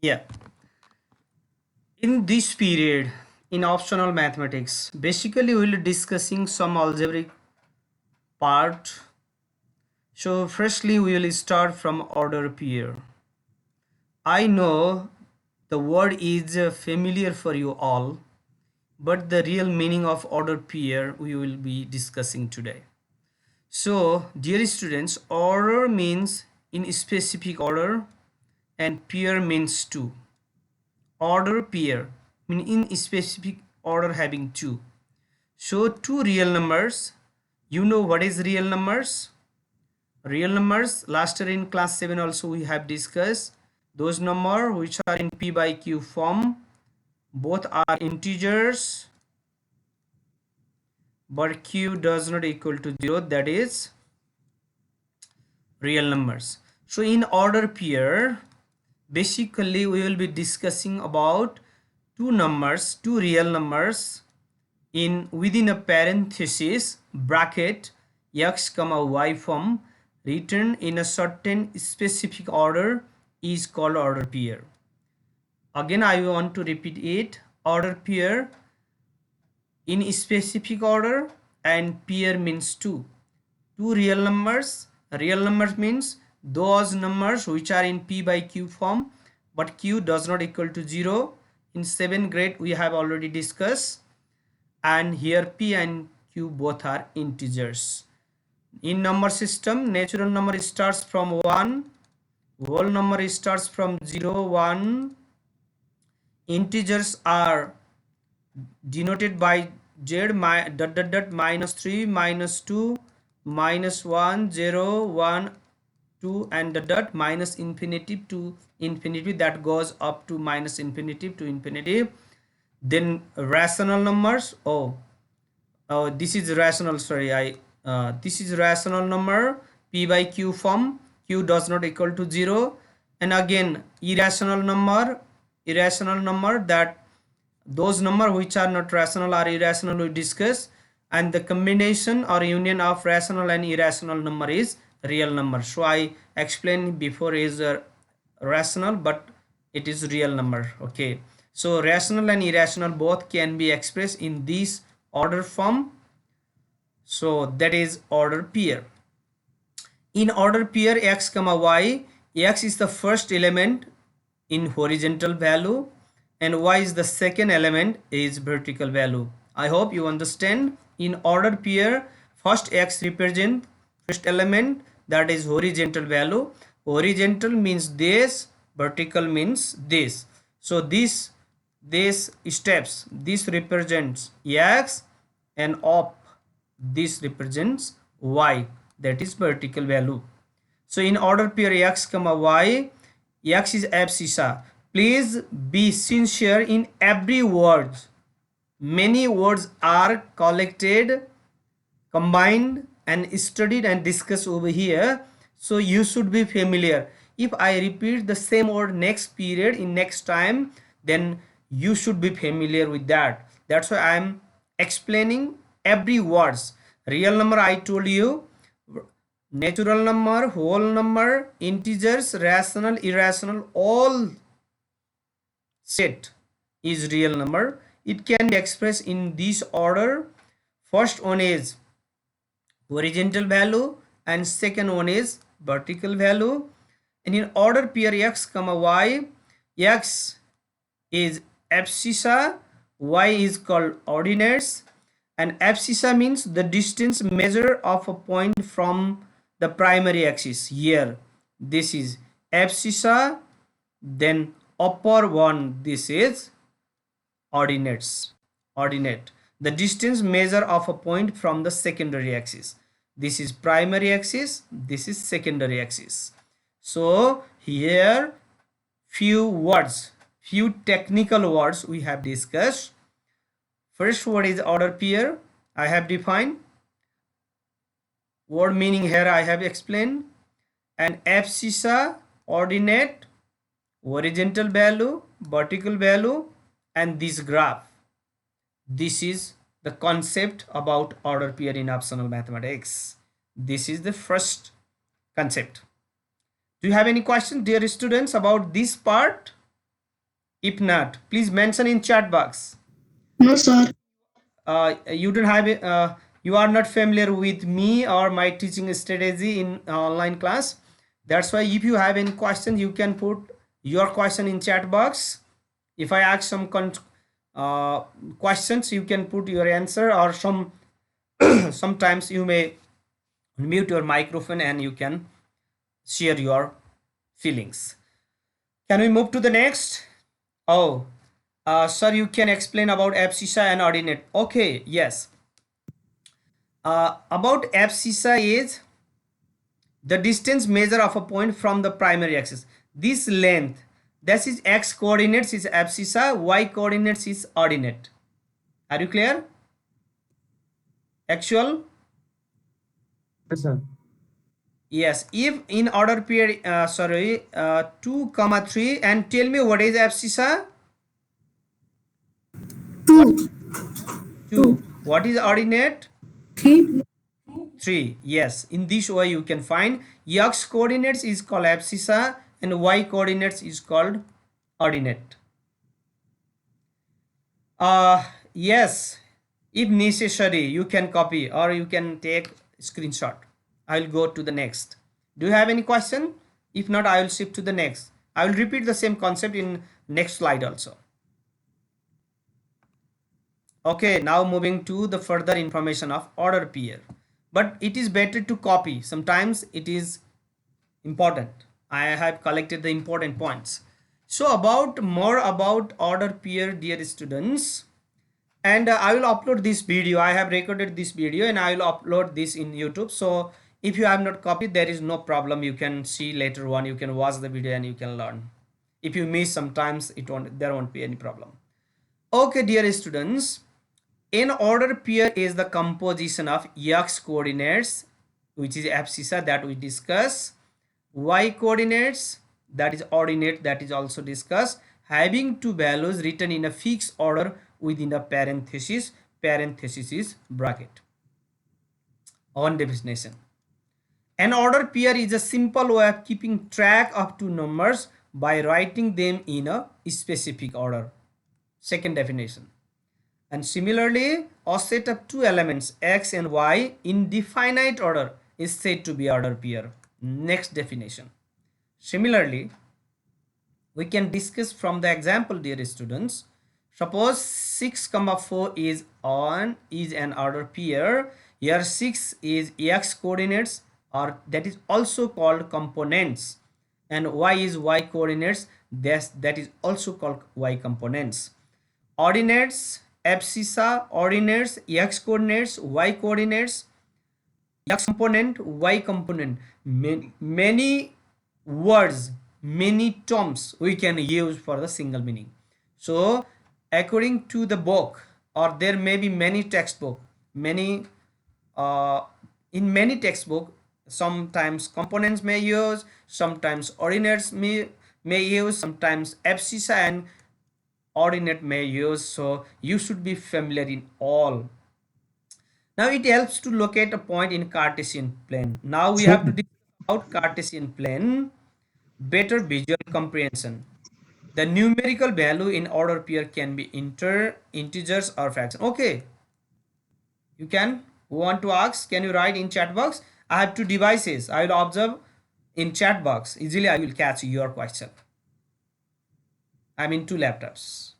Yeah, in this period in optional mathematics, basically we will be discussing some algebraic part. So firstly we will start from order pair. I know the word is familiar for you all, but the real meaning of order pair we will be discussing today. So dear students, order means in specific order and pair means two. Order pair mean in specific order having two. So two real numbers. You know what is real numbers? Real numbers last year in class 7 also we have discussed those number which are in p by q form. Both are integers but q does not equal to 0, that is real numbers. So in order pair, basically we will be discussing about two real numbers in within a parenthesis bracket x comma y form written in a certain specific order is called order pair. Again I want to repeat it. Order pair in specific order and pair means two real numbers. Real numbers means those numbers which are in p by q form but q does not equal to 0. In 7th grade we have already discussed, and here p and q both are integers. In number system, natural number starts from 1, whole number starts from 0, 1. Integers are denoted by z dot dot dot minus 3 minus 2 minus 1 0 1 2 and dot dot minus infinity to infinity, that goes up to minus infinity to infinity. Then rational numbers, this is rational, sorry, I this is rational number p by q form, q does not equal to 0. And again irrational number, that those number which are not rational or irrational we discuss, and the combination or union of rational and irrational number is real number. So I explained before is rational but it is real number. Okay, so rational and irrational both can be expressed in this order form. So that is order pair. In order pair x comma y, x is the first element in horizontal value and y is the second element is vertical value. I hope you understand. In order pair, first x represent first element, that is horizontal value. Horizontal means this, vertical means this. So this steps, this represents x, and up this represents y, that is vertical value. So in order pair x comma y, x is abscissa. Please be sincere in every word. Many words are collected, combined and studied and discussed over here, so you should be familiar. If I repeat the same word next period in next time, then you should be familiar with that. That's why I am explaining every words. Real number I told you, natural number, whole number, integers, rational, irrational, all set is real number. It can be expressed in this order. First one is horizontal value and second one is vertical value. And in order pair x comma y, x is abscissa, y is called ordinates, and abscissa means the distance measure of a point from the primary axis. Here this is abscissa, then upper one, this is ordinate, the distance measure of a point from the secondary axis. This is primary axis, this is secondary axis. So here few technical words we have discussed. First word is order pair, I have defined. Word meaning here I have explained. And abscissa, ordinate, horizontal value, vertical value, and this graph. This is the concept about order pair in optional mathematics. This is the first concept. Do you have any questions, dear students, about this part? If not, please mention in chat box. No, sir. You don't have you are not familiar with me or my teaching strategy in online class. That's why if you have any question, you can put your question in chat box. If I ask some uh, questions, you can put your answer, or sometimes you may mute your microphone and you can share your feelings. Can we move to the next? Oh, sir, you can explain about abscissa and ordinate. Okay, yes. About abscissa is the distance measure of a point from the primary axis. This length, that is x coordinates is abscissa, y coordinates is ordinate. Are you clear? Actual? Yes, sir. Yes. If in order period, 2 comma 3, and tell me what is abscissa? What? 2, 2. What is ordinate? 3. 3. Yes, in this way you can find x coordinates is called abscissa and y coordinates is called ordinate. Yes, if necessary you can copy or you can take screenshot. I'll go to the next. Do you have any question? If not, I will shift to the next. I will repeat the same concept in next slide also. Okay, now moving to the further information of order pair. But it is better to copy. Sometimes it is important. I have collected the important points. So about more about order pair, dear students, and I will upload this video. I have recorded this video and I will upload this in YouTube. So if you have not copied, there is no problem. You can see later on. You can watch the video and you can learn. If you miss, sometimes there won't be any problem. Okay, dear students, an order pair is the composition of x coordinates, which is abscissa that we discuss, y coordinates, that is ordinate, that is also discussed, having two values written in a fixed order within a parenthesis. Parenthesis is bracket. On definition, an order pair is a simple way of keeping track of two numbers by writing them in a specific order. Second definition. And similarly, a set of two elements x and y in definite order is said to be order pair. Next definition. Similarly, we can discuss from the example, dear students. Suppose 6 comma 4 is an order pair. Here 6 is x coordinates, or that is also called components, and y is y coordinates, that is also called y components. Ordinates, abscissa, ordinates, x coordinates, y coordinates, x component, y component. Many words, many terms we can use for the single meaning. So according to the book, or there may be many textbook, many uh, in many textbook, sometimes components may use, sometimes ordinates may use, sometimes abscissa and ordinate may use. So you should be familiar in all. Now it helps to locate a point in Cartesian plane. Now we have to discuss about Cartesian plane, better visual comprehension. The numerical value in order pair can be integers or fraction. Okay, you can want to ask, can you write in chat box? I have two devices. I will observe in chat box. Easily I will catch your question. I'm in two laptops.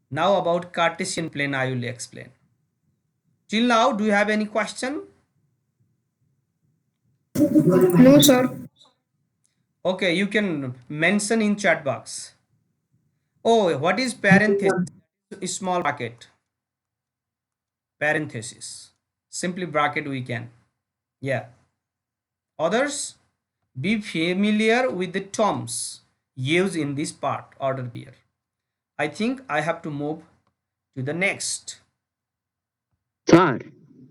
Now about Cartesian plane I will explain. Till now, do you have any question? No, sir. Okay, you can mention in chat box. Oh, what is parenthesis? Small bracket. Parenthesis. Simply bracket we can. Yeah. Others, be familiar with the terms used in this part order here. I think I have to move to the next. Sir.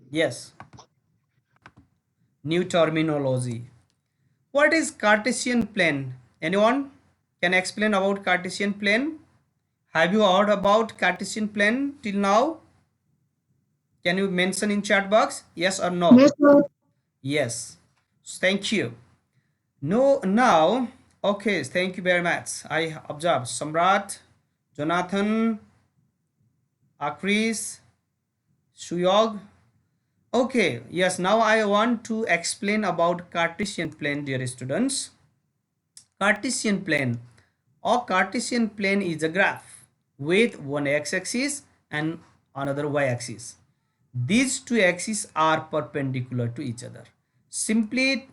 Yes. New terminology. What is Cartesian plane? Anyone can explain about Cartesian plane? Have you heard about Cartesian plane till now? Can you mention in chat box? Yes or no? No, sir. Yes. Thank you. No, now Okay, thank you very much. I observe Samrat, Jonathan, Akris, Suyog. Okay, yes, now I want to explain about Cartesian plane, dear students. Cartesian plane or Cartesian plane is a graph with one x-axis and another y-axis. These two axes are perpendicular to each other. Simply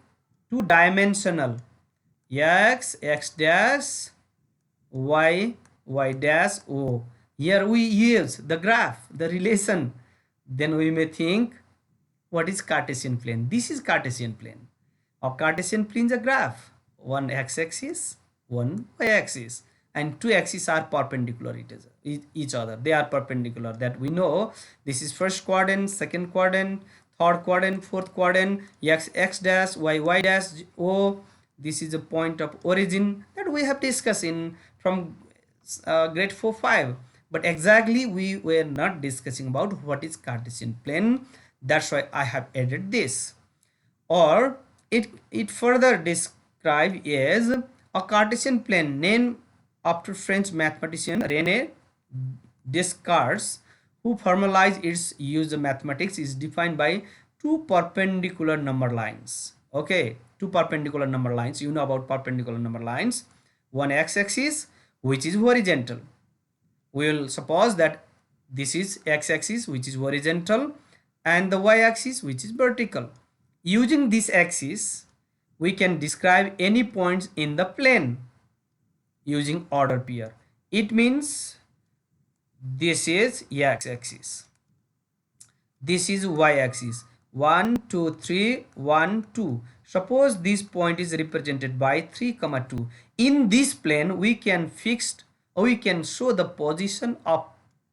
two-dimensional x dash, y dash, o. Here we use the graph, the relation. Then we may think, what is Cartesian plane? This is Cartesian plane. A Cartesian plane is a graph. One x-axis, one y-axis, and two axes are perpendicular each other. They are perpendicular. That we know. This is first quadrant, second quadrant, third quadrant, fourth quadrant. X dash, y dash, o. This is a point of origin that we have discussed in from grade 4-5. But exactly we were not discussing about what is Cartesian plane. That's why I have added this. Or it further described as a Cartesian plane named after French mathematician René Descartes, who formalized its use of mathematics, is defined by two perpendicular number lines. Okay, two perpendicular number lines. You know about perpendicular number lines. One x-axis which is horizontal. We will suppose that this is x-axis which is horizontal and the y-axis which is vertical. Using this axis, we can describe any points in the plane using order pair. It means this is x-axis. This is y-axis. 1, 2, 3, 1, 2. Suppose this point is represented by 3, 2. In this plane, we can show the position of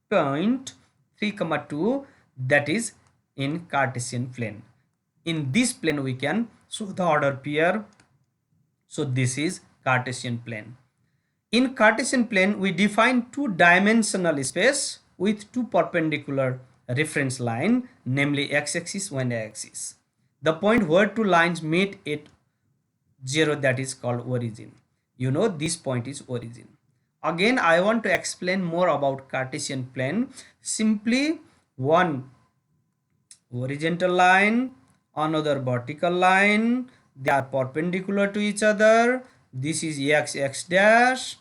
point 3, 2, that is in Cartesian plane. In this plane, we can show the order pair. So this is Cartesian plane. In Cartesian plane, we define two-dimensional space with two perpendicular reference line, namely x-axis and y-axis. The point where two lines meet at 0, that is called origin. You know this point is origin. Again, I want to explain more about Cartesian plane. Simply one horizontal line, another vertical line. They are perpendicular to each other. This is x dash.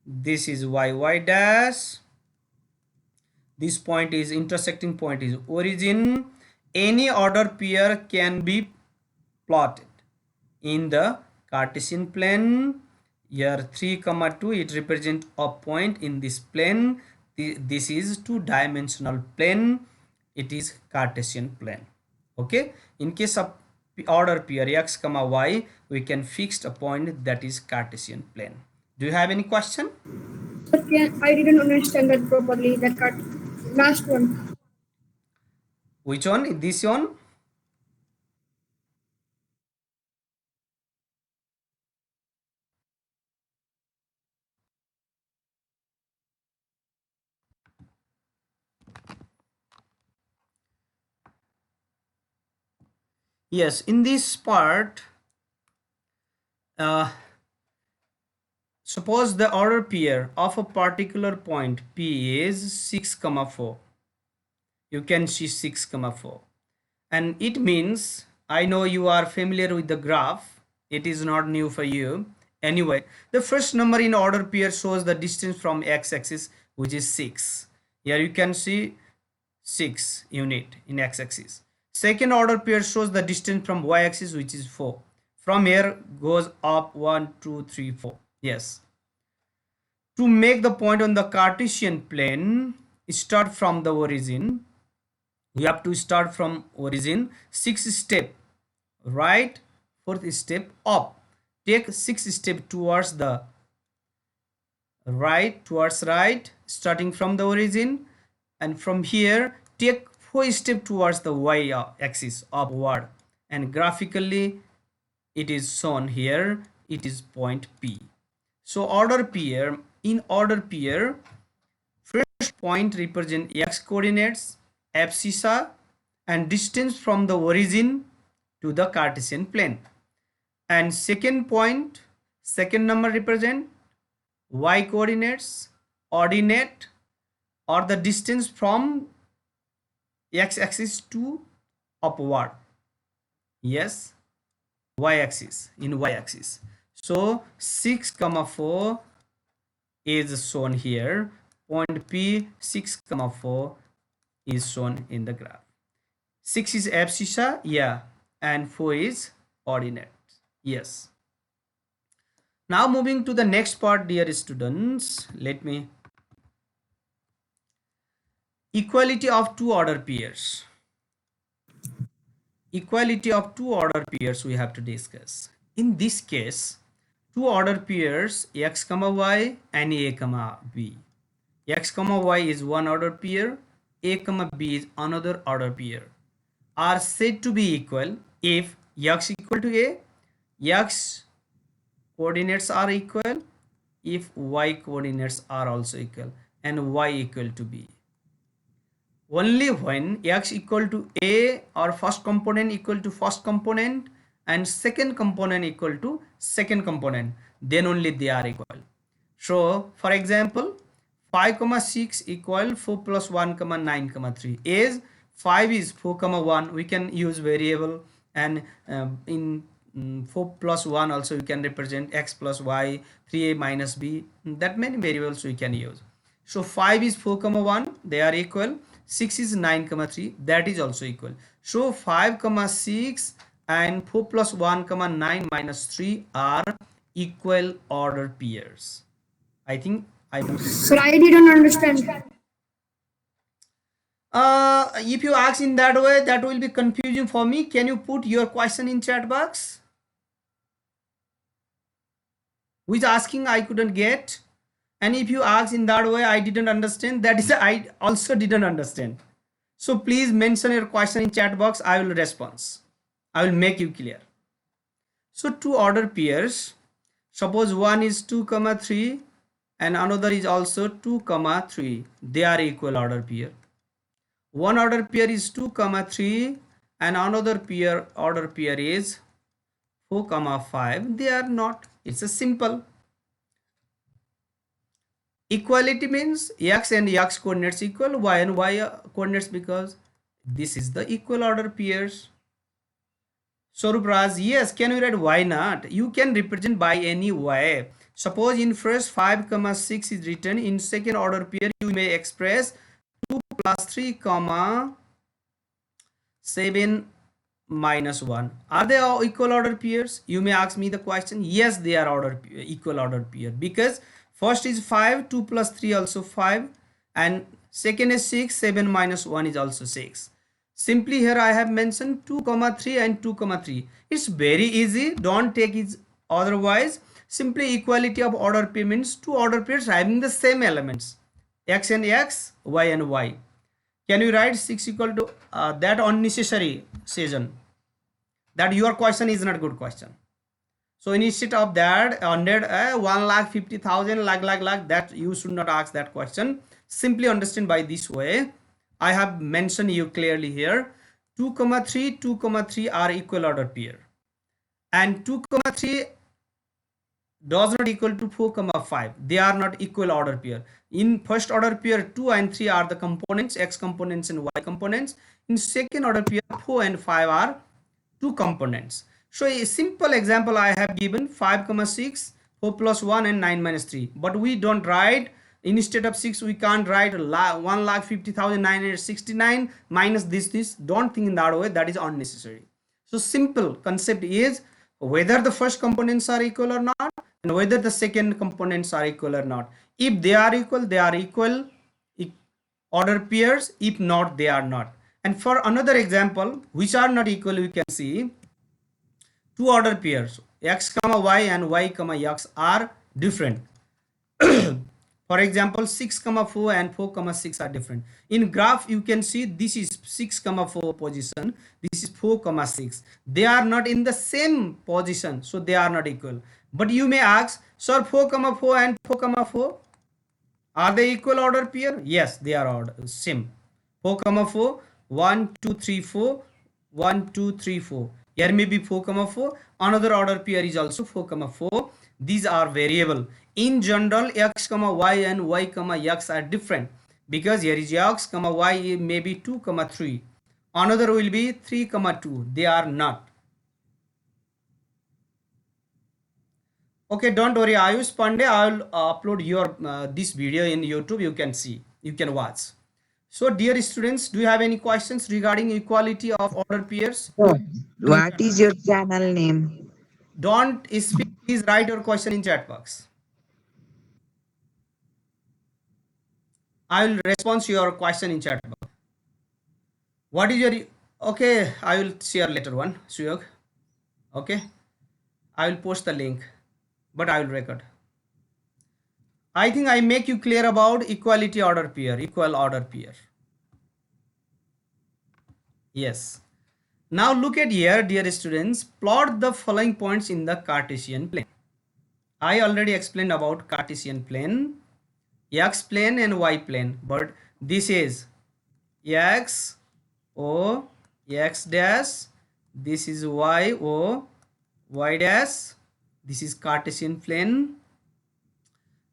This is y dash. This point is intersecting point is origin. Any order pair can be plotted in the Cartesian plane. Here 3, 2, it represents a point in this plane. This is two-dimensional plane. It is Cartesian plane. Okay. In case of order pair x, y, we can fix a point that is Cartesian plane. Do you have any question? Okay, I didn't understand that properly. That last one. Which one? This one? Yes, in this part, suppose the order pair of a particular point P is 6, 4. You can see 6, 4. And it means, I know you are familiar with the graph. It is not new for you. Anyway, the first number in order pair shows the distance from x-axis, which is 6. Here you can see 6 unit in x-axis. Second order pair shows the distance from y-axis, which is 4. From here goes up 1, 2, 3, 4. Yes. To make the point on the Cartesian plane, start from the origin. We have to start from origin. 6 step right, 4th step up. Take 6 step towards the right, starting from the origin, and from here take 4 step towards the y axis upward, and graphically it is shown here. It is point P. So order pair, in order pair, first point represent x coordinates, abscissa, and distance from the origin to the Cartesian plane. And second point second number represent y coordinates, ordinate, or the distance from x-axis to upward. Yes, y-axis, in y-axis. So 6 comma 4 is shown here. Point P, 6 comma 4 is shown in the graph. 6 is abscissa, yeah, and 4 is ordinate, yes. Now moving to the next part, dear students, let me, equality of two order pairs. Equality of two order pairs we have to discuss. In this case, two order pairs x comma y and a comma b. X comma y is one order pair, a comma b is another order pair, are said to be equal if x equal to a, x coordinates are equal, if y coordinates are also equal, and y equal to b. Only when x equal to a, or first component equal to first component and second component equal to second component, then only they are equal. So for example, 5 comma 6 equal 4 plus 1 comma 9 comma 3 is 5 is 4 comma 1, we can use variable, and in 4 plus 1 also you can represent x plus y, 3a minus b, that many variables we can use. So 5 is 4 comma 1, they are equal. 6 is 9 comma 3, that is also equal. So 5 comma 6 and 4 plus 1 comma 9 minus 3 are equal order pairs. I think Sir, I didn't understand. If you ask in that way, that will be confusing for me. Can you put your question in chat box? Who is asking? I couldn't get. And if you ask in that way, I didn't understand, that is I also didn't understand. So please mention your question in chat box. I will respond. I will make you clear. So two order pairs, suppose one is 2 comma 3 and another is also 2 comma 3, they are equal order pair. One order pair is 2 comma 3 and another pair order pair is 4 comma 5, they are not. It's a simple. Equality means x and x coordinates equal, y and y coordinates, because this is the equal order pairs. Swarup Raj, yes, can you write why not? You can represent by any way. Suppose in first 5 comma 6 is written, in second order pair you may express 2 plus 3 comma 7 minus 1. Are they all equal order pairs? You may ask me the question. Yes, they are equal order pair, because first is 5, 2 plus 3 also 5, and second is 6, 7 minus 1 is also 6. Simply here I have mentioned 2 comma 3 and 2 comma 3. It's very easy, don't take it otherwise. Simply equality of order pair means two order pairs having the same elements, x and x, y and y. Can you write 6 equal to that unnecessary session? That your question is not good question. So instead of that 1,50,000 lakh, that you should not ask that question. Simply understand by this way. I have mentioned you clearly here. 2 comma 3, 2 comma 3 are equal order pair, and 2 comma 3 does not equal to 4 comma 5. They are not equal order pair. In first order pair, 2 and 3 are the components, x components and y components. In second order pair, 4 and 5 are two components. So a simple example I have given, 5 comma 6, 4 plus 1 and 9 minus 3. But we don't write, instead of 6 we can't write 1,50,969 minus this. Don't think in that way, that is unnecessary. So simple concept is whether the first components are equal or not, and whether the second components are equal or not. If they are equal order pairs. If not, they are not. And for another example, which are not equal, we can see two order pairs, x comma y and y comma x are different. For example, 6 comma 4 and 4 comma 6 are different. In graph, you can see this is 6 comma 4 position, this is 4 comma 6. They are not in the same position, so they are not equal. But you may ask, sir, 4 comma 4 and 4 comma 4, are they equal order pair? Yes, they are order same. 4 comma 4, 1 2 3 4, 1 2 3 4. Here may be 4 comma 4. Another order pair is also 4 comma 4. These are variable. In general, x comma y and y comma x are different, because here is x comma y may be 2 comma 3. Another will be 3 comma 2. They are not. Okay, don't worry, Ayush Pandey, I will upload your this video in YouTube. You can see, you can watch. So dear students, do you have any questions regarding equality of order pairs? Oh, what is your channel name? Don't speak, please write your question in chat box. I will respond to your question in chat box. What is your, okay, I will share later one, Suyog. Okay, I will post the link, but I will record. I think I make you clear about equality order pair, equal order pair. Yes. Now look at here, dear students, plot the following points in the Cartesian plane. I already explained about Cartesian plane, x plane and y plane, but this is x, o, x dash, this is y, o, y dash, this is Cartesian plane,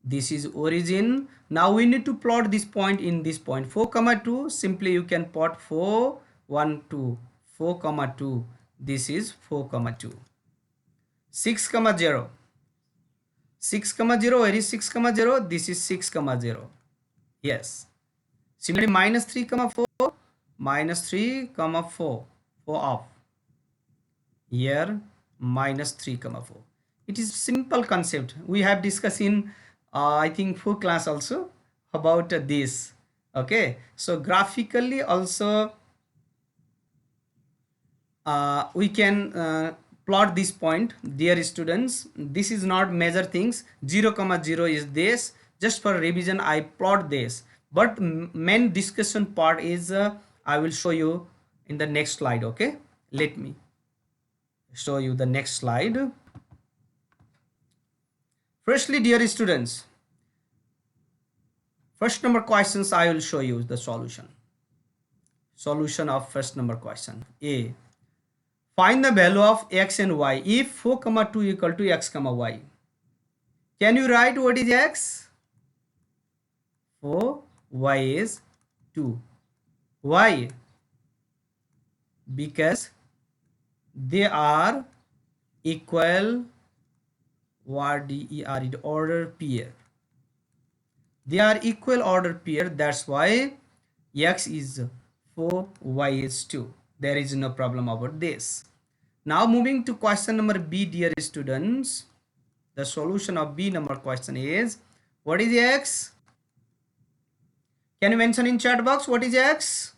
this is origin. Now we need to plot this point in this point 4 comma 2. Simply you can plot 4 1 2 4 comma 2. This is 4 comma 2. 6 comma 0, 6 comma 0. Where is 6 comma 0? This is 6 comma 0. Yes. Similarly, minus 3 comma 4, minus 3 comma 4, 4 off. Here minus 3 comma 4. It is simple concept. We have discussed in I think 4 class also about this. Okay, so graphically also we can plot this point, dear students. This is not major things. 0 comma 0 is this. Just for revision I plot this, but main discussion part is I will show you in the next slide. Okay, let me show you the next slide. Firstly, dear students, first number questions I will show you the solution. Solution of first number question. A. Find the value of x and y if 4 comma 2 equal to x comma y. Can you write what is x? 4, y is 2. Why? Because they are equal, what DER, order pair. They are equal order pair. That's why x is 4, y is 2. There is no problem about this. Now moving to question number B, dear students. The solution of B number question is, what is x? Can you mention in chat box what is x?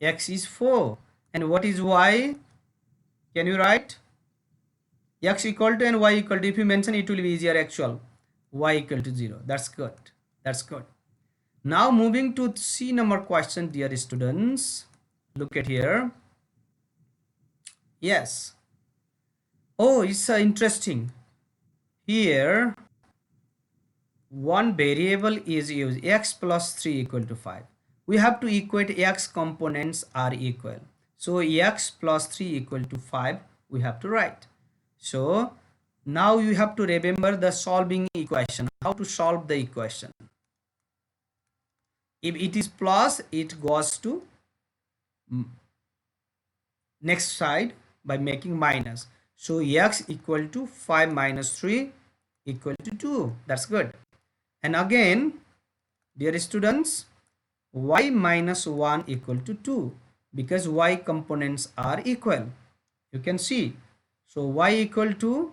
X is 4. And what is y? Can you write? X equal to and y equal to. If you mention, it will be easier actual. Y equal to 0. That's good. That's good. Now moving to C number question, dear students. Look at here. Yes. Oh, it's interesting. Here, one variable is used, x plus 3 equal to 5. We have to equate x components are equal. So x plus 3 equal to 5 we have to write. So now you have to remember the solving equation. How to solve the equation? If it is plus, it goes to next side by making minus. So x equal to 5 minus 3 equal to 2. That's good. And again, dear students, y minus 1 equal to 2, because y components are equal. You can see. So y equal to,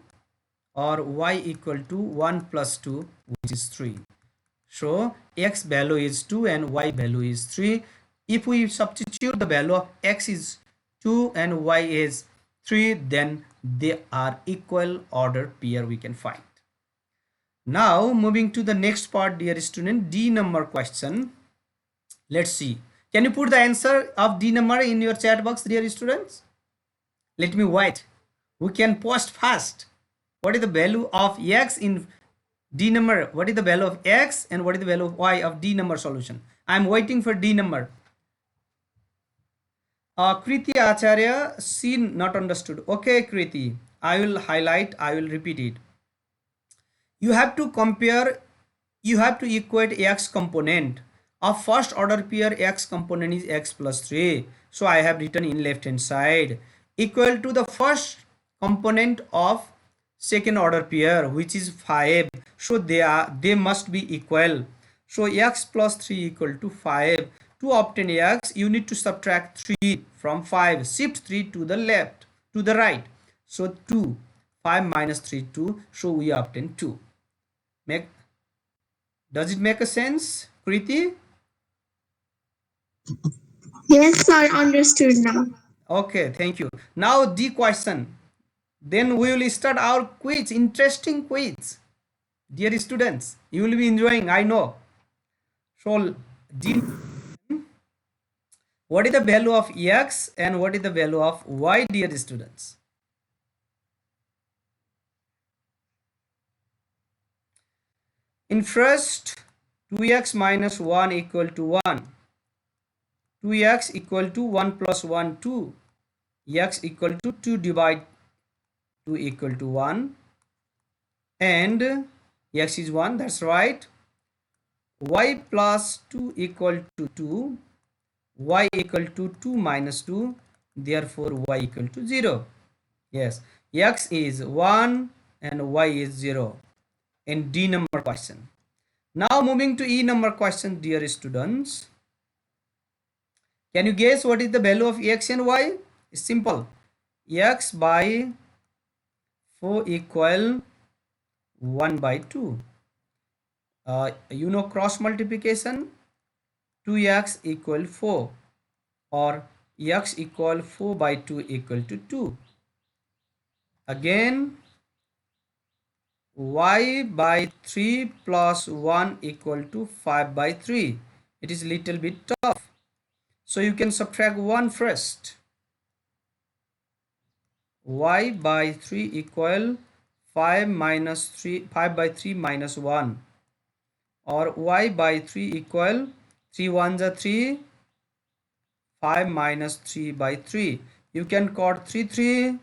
or y equal to 1 plus 2, which is 3. So x value is 2 and y value is 3. If we substitute the value of x is 2 and y is 3, then they are equal order pair we can find. Now moving to the next part, dear student, D number question. Let's see. Can you put the answer of D number in your chat box, dear students? Let me wait. We can post fast. What is the value of x in D number? What is the value of x and what is the value of y of D number solution? I am waiting for D number. Kriti Acharya, C not understood. Okay, Kriti, I will highlight, I will repeat it. You have to compare, you have to equate x component of first order pair. X component is x plus 3. So I have written in left hand side equal to the first component of second order pair, which is 5. So they must be equal. So x plus 3 equal to 5. To obtain x, you need to subtract 3 from 5. Shift 3 to the left, to the right. So 2. 5 minus 3, 2. So we obtain 2. Does it make a sense, Kriti? Yes, sir. Understood now. Okay, thank you. Now the question. Then we will start our quiz, interesting quiz. Dear students, you will be enjoying, I know. So, what is the value of x and what is the value of y, dear students? In first, 2x minus 1 equal to 1. 2x equal to 1 plus 1, 2. X equal to 2 divide 2 equal to 1. And x is 1, that's right. Y plus 2 equal to 2. Y equal to 2 minus 2. Therefore, y equal to 0. Yes, x is 1 and y is 0. In D number question. Now moving to E number question, dear students. Can you guess what is the value of x and y? It's simple. X by 4 equal 1 by 2. You know cross multiplication. 2x equal 4 or x equal 4 by 2 equal to 2. Again, y by 3 plus 1 equal to 5 by 3. It is little bit tough. So you can subtract 1 first. Y by 3 equal 5 minus 3, 5 by 3 minus 1. Or y by 3 equal 3 1s are 3, 5 minus 3 by 3. You can cut 3 3.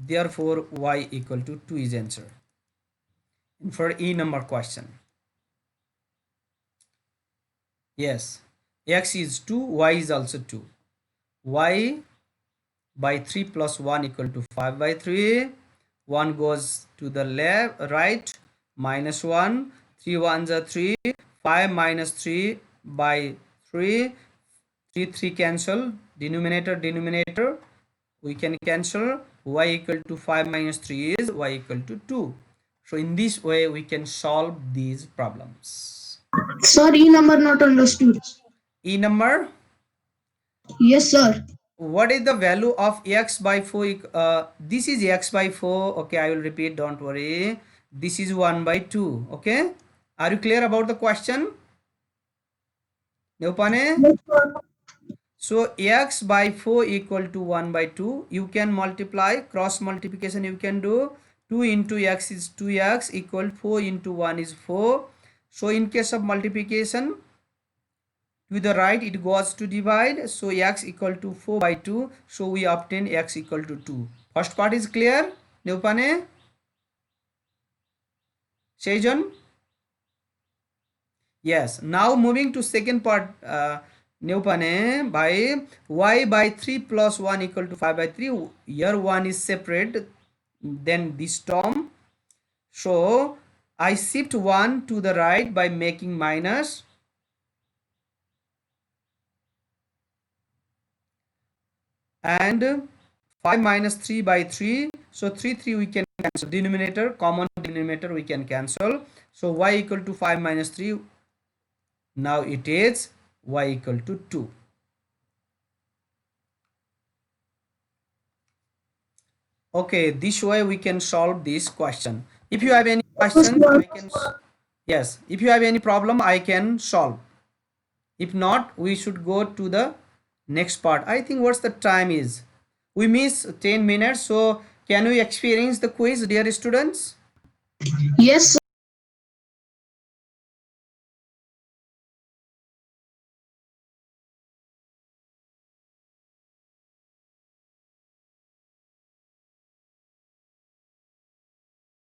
Therefore, y equal to 2 is answer. And for E number question. Yes, x is 2, y is also 2. Y by 3 plus 1 equal to 5 by 3. 1 goes to the left, right, minus 1. 3 1s are 3. 5 minus 3 by 3. 3 3 cancel. Denominator, denominator. We can cancel. Y equal to 5 minus 3 is y equal to 2. So in this way, we can solve these problems. Sir, E number not understood. E number. Yes, sir. What is the value of x by 4? This is x by 4. Okay, I will repeat, don't worry. This is 1 by 2. Okay, are you clear about the question, Neupane? Yes, sir. So x by 4 equal to 1 by 2. You can multiply, cross multiplication you can do. 2 into x is 2x equal 4 into 1 is 4. So in case of multiplication, to the right it goes to divide. So x equal to 4 by 2. So we obtain x equal to 2. First part is clear, Neupane? Sejan? Yes. Now moving to second part, Neupane, by y by 3 plus 1 equal to 5 by 3. Here 1 is separate than this term. So I shift 1 to the right by making minus. And 5 minus 3 by 3. So 3 3 we can cancel. Denominator, common denominator we can cancel. So y equal to 5 minus 3. Now it is y equal to 2. Okay, this way we can solve this question. If you have any question, I can, yes, if you have any problem, I can solve. If not, we should go to the next part. I think what's the time is? We miss 10 minutes. So can we experience the quiz, dear students? Yes,